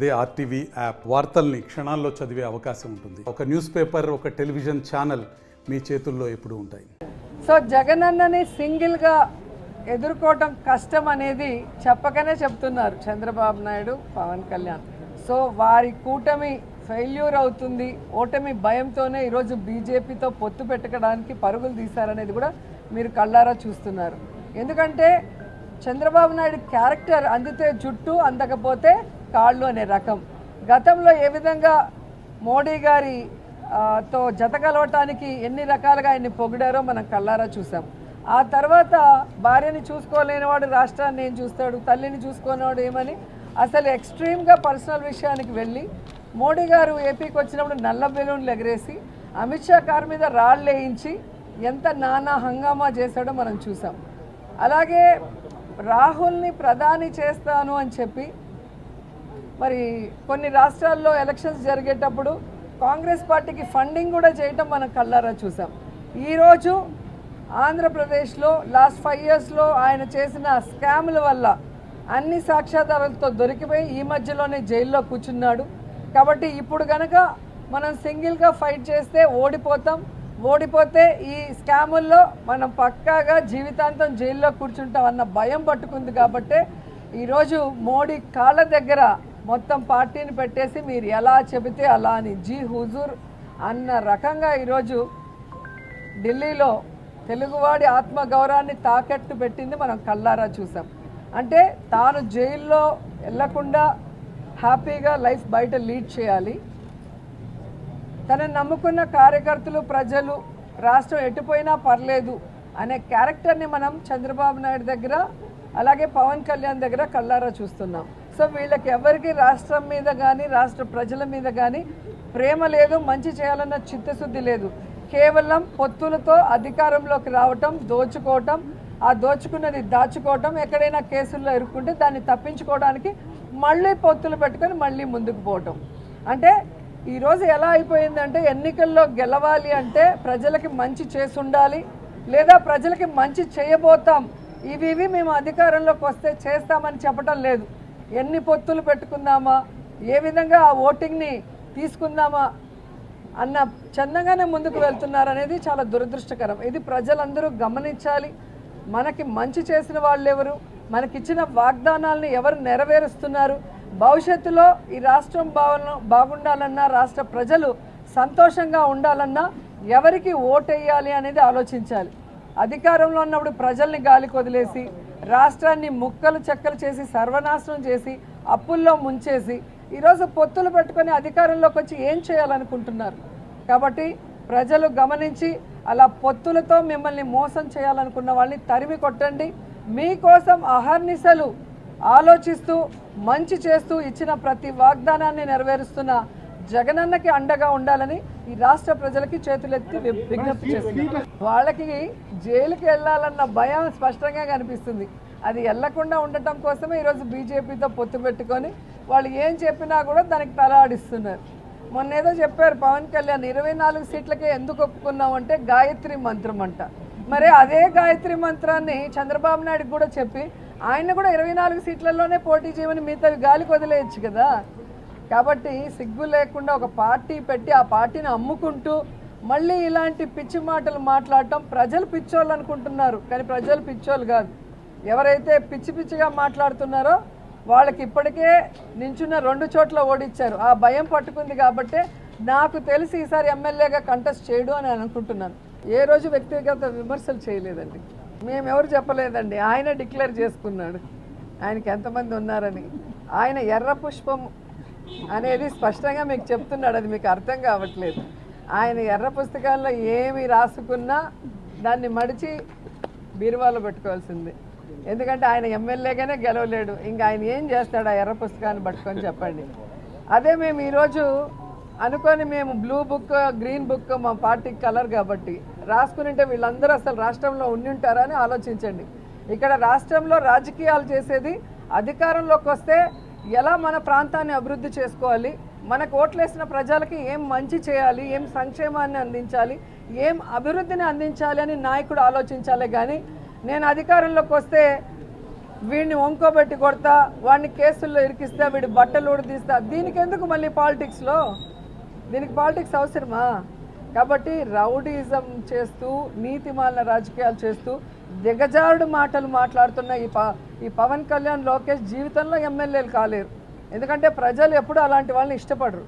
అదే RTV app వార్తల్ని క్షణాల్లో చదివే అవకాశం ఉంటుంది. ఒక న్యూస్ పేపర్, ఒక టెలివిజన్ ఛానల్ మీ చేతుల్లో ఎప్పుడూ ఉంటాయి. సో జగనన్నని సింగిల్గా ఎదుర్కోవటం కష్టం అనేది చెప్పకనే చెప్తున్నారు చంద్రబాబు నాయుడు, పవన్ కళ్యాణ్. సో వారి కూటమి ఫెయిల్యూర్ అవుతుంది, ఓటమి భయంతోనే ఈరోజు బీజేపీతో పొత్తు పెట్టుకోవడానికి పరుగులు తీశారనేది కూడా మీరు కళ్ళారా చూస్తున్నారు. ఎందుకంటే చంద్రబాబు నాయుడు క్యారెక్టర్ అందితే జుట్టు, అందకపోతే కాళ్ళు అనే రకం. గతంలో ఏ విధంగా మోడీ గారి తో జతకలవటానికి ఎన్ని రకాలుగా ఆయన్ని పొగిడారో మనం కళ్ళారా చూసాం. ఆ తర్వాత భార్యని చూసుకోలేనివాడు రాష్ట్రాన్ని ఏం చూస్తాడు, తల్లిని చూసుకోనివాడు ఏమని అసలు ఎక్స్ట్రీమ్గా పర్సనల్ విషయానికి వెళ్ళి మోడీ గారు ఏపీకి వచ్చినప్పుడు నల్ల బెలూన్లు ఎగరేసి అమిత్ షా కారు మీద రాళ్ళు వేయించి ఎంత నానా హంగామా చేశాడో మనం చూసాం. అలాగే రాహుల్ని ప్రధాని చేస్తాను అని చెప్పి మరి కొన్ని రాష్ట్రాల్లో ఎలక్షన్స్ జరిగేటప్పుడు కాంగ్రెస్ పార్టీకి ఫండింగ్ కూడా చేయటం మనం కళ్ళారా చూసాం. ఈరోజు ఆంధ్రప్రదేశ్లో లాస్ట్ 5 yearsలో ఆయన చేసిన స్కాముల వల్ల అన్ని సాక్ష్యాధారాలతో దొరికిపోయి ఈ మధ్యలోనే జైల్లో కూర్చున్నాడు. కాబట్టి ఇప్పుడు కనుక మనం సింగిల్గా ఫైట్ చేస్తే ఓడిపోతే ఈ స్కాముల్లో మనం పక్కాగా జీవితాంతం జైల్లో కూర్చుంటాం అన్న భయం పట్టుకుంది. కాబట్టి ఈరోజు మోడీ కాళ్ళ దగ్గర మొత్తం పార్టీని పెట్టేసి మీరు ఎలా చెబితే అలా అని జీ హుజూర్ అన్న రకంగా ఈరోజు ఢిల్లీలో తెలుగువాడి ఆత్మగౌరవాన్ని తాకట్టు పెట్టింది మనం కళ్ళారా చూసాం. అంటే తాను జైల్లో వెళ్లకుండా హ్యాపీగా లైఫ్ బయట లీడ్ చేయాలి, తనని నమ్ముకున్న కార్యకర్తలు, ప్రజలు, రాష్ట్రం ఎటుపోయినా పర్లేదు అనే క్యారెక్టర్ని మనం చంద్రబాబు నాయుడు దగ్గర అలాగే పవన్ కళ్యాణ్ దగ్గర కళ్ళారా చూస్తున్నాం. సో వీళ్ళకి ఎవరికి రాష్ట్రం మీద కానీ రాష్ట్ర ప్రజల మీద కానీ ప్రేమ లేదు, మంచి చేయాలన్న చిత్తశుద్ధి లేదు. కేవలం పొత్తులతో అధికారంలోకి రావటం, దోచుకోవటం, ఆ దోచుకున్నది దాచుకోవటం, ఎక్కడైనా కేసుల్లో ఇరుక్కుంటే దాన్ని తప్పించుకోవడానికి మళ్ళీ పొత్తులు పెట్టుకొని మళ్ళీ ముందుకు పోవటం. అంటే ఈరోజు ఎలా అయిపోయిందంటే ఎన్నికల్లో గెలవాలి అంటే ప్రజలకి మంచి చేసి ఉండాలి, లేదా ప్రజలకి మంచి చేయబోతాం, ఇవి మేము అధికారంలోకి వస్తే చేస్తామని చెప్పటం లేదు. ఎన్ని పొత్తులు పెట్టుకుందామా, ఏ విధంగా ఆ ఓటింగ్ని తీసుకుందామా అన్న చందంగానే ముందుకు వెళ్తున్నారు అనేది చాలా దురదృష్టకరం. ఇది ప్రజలందరూ గమనించాలి. మనకి మంచి చేసిన వాళ్ళు ఎవరు, మనకిచ్చిన వాగ్దానాలను ఎవరు నెరవేరుస్తున్నారు, భవిష్యత్తులో ఈ రాష్ట్రం బాగుండాలన్నా, రాష్ట్ర ప్రజలు సంతోషంగా ఉండాలన్నా ఎవరికి ఓటేయాలి అనేది ఆలోచించాలి. అధికారంలో ఉన్నప్పుడు ప్రజల్ని గాలికి వదిలేసి రాష్ట్రాన్ని ముక్కలు చెక్కలు చేసి సర్వనాశనం చేసి అప్పుల్లో ముంచేసి ఈరోజు పొత్తులు పెట్టుకొని అధికారంలోకి వచ్చి ఏం చేయాలనుకుంటున్నారు. కాబట్టి ప్రజలు గమనించి అలా పొత్తులతో మిమ్మల్ని మోసం చేయాలనుకున్న వాళ్ళని తరిమి కొట్టండి. మీకోసం అహర్నిశలు ఆలోచిస్తూ మంచి చేస్తూ ఇచ్చిన ప్రతి వాగ్దానాన్ని నెరవేరుస్తున్న జగనన్నకి అండగా ఉండాలని ఈ రాష్ట్ర ప్రజలకి చేతులెత్తి విజ్ఞప్తి చేస్తున్నారు. వాళ్ళకి జైలుకి వెళ్ళాలన్న భయం స్పష్టంగా కనిపిస్తుంది. అది వెళ్లకుండా ఉండటం కోసమే ఈరోజు బీజేపీతో పొత్తు పెట్టుకొని వాళ్ళు ఏం చెప్పినా కూడా దానికి తలాడిస్తున్నారు. మొన్న ఏదో చెప్పారు పవన్ కళ్యాణ్ 24 సీట్లకే ఎందుకు ఒప్పుకున్నామంటే గాయత్రి మంత్రం అంట. మరి అదే గాయత్రి మంత్రాన్ని చంద్రబాబు నాయుడుకి కూడా చెప్పి ఆయన కూడా 24 సీట్లలోనే పోటీ చేయమని మిగతావి గాలికి వదిలేయచ్చు కదా. కాబట్టి సిగ్గు లేకుండా ఒక పార్టీ పెట్టి ఆ పార్టీని అమ్ముకుంటూ మళ్ళీ ఇలాంటి పిచ్చి మాటలు మాట్లాడటం, ప్రజలు పిచ్చోళ్ళు అనుకుంటున్నారు కానీ ప్రజలు పిచ్చోళ్ళు కాదు. ఎవరైతే పిచ్చిగా మాట్లాడుతున్నారో వాళ్ళకి ఇప్పటికే నించున్న 2 చోట్ల ఓడిచ్చారు. ఆ భయం పట్టుకుంది కాబట్టి నాకు తెలిసి ఈసారి ఎమ్మెల్యేగా కంటెస్ట్ చేయడు అని అనుకుంటున్నాను. ఏ రోజు వ్యక్తిగత విమర్శలు చేయలేదండి, మేమెవరు చెప్పలేదండి. ఆయన డిక్లేర్ చేసుకున్నాడు ఆయనకి ఎంతమంది ఉన్నారని. ఆయన ఎర్ర పుష్పం అనేది స్పష్టంగా మీకు చెప్తున్నాడు, అది మీకు అర్థం కావట్లేదు. ఆయన ఎర్ర పుస్తకాల్లో ఏమి రాసుకున్నా దాన్ని మడిచి బీరువాలో పెట్టుకోవాల్సింది. ఎందుకంటే ఆయన ఎమ్మెల్యేగానే గెలవలేడు, ఇంకా ఆయన ఏం చేస్తాడు ఆ ఎర్ర పుస్తకాన్ని పట్టుకొని చెప్పండి. అదే మేము ఈరోజు అనుకొని మేము బ్లూ బుక్, గ్రీన్ బుక్ మా పార్టీకి కలర్ కాబట్టి రాసుకునింటే వీళ్ళందరూ అసలు రాష్ట్రంలో ఉండి ఉంటారా అని ఆలోచించండి. ఇక్కడ రాష్ట్రంలో రాజకీయాలు చేసేది అధికారంలోకి వస్తే ఎలా మన ప్రాంతాన్ని అభివృద్ధి చేసుకోవాలి, మనకు ఓట్లేసిన ప్రజలకి ఏం మంచి చేయాలి, ఏం సంక్షేమాన్ని అందించాలి, ఏం అభివృద్ధిని అందించాలి అని నాయకుడు ఆలోచించాలి. కానీ నేను అధికారంలోకి వస్తే వీడిని వంకోబెట్టి కొడతా, వాడిని కేసుల్లో ఇరికిస్తా, వీడి బట్టలు ఊడదీస్తా, దీనికి ఎందుకు మళ్ళీ పాలిటిక్స్లో? దీనికి పాలిటిక్స్ అవసరమా? కాబట్టి రౌడీజం చేస్తూ నీతిమాలిన రాజకీయాలు చేస్తూ దిగజారుడు మాటలు మాట్లాడుతున్న ఈ పవన్ కళ్యాణ్, లోకేష్ జీవితంలో ఎమ్మెల్యేలు కాలేరు. ఎందుకంటే ప్రజలు ఎప్పుడు అలాంటి వాళ్ళని ఇష్టపడరు.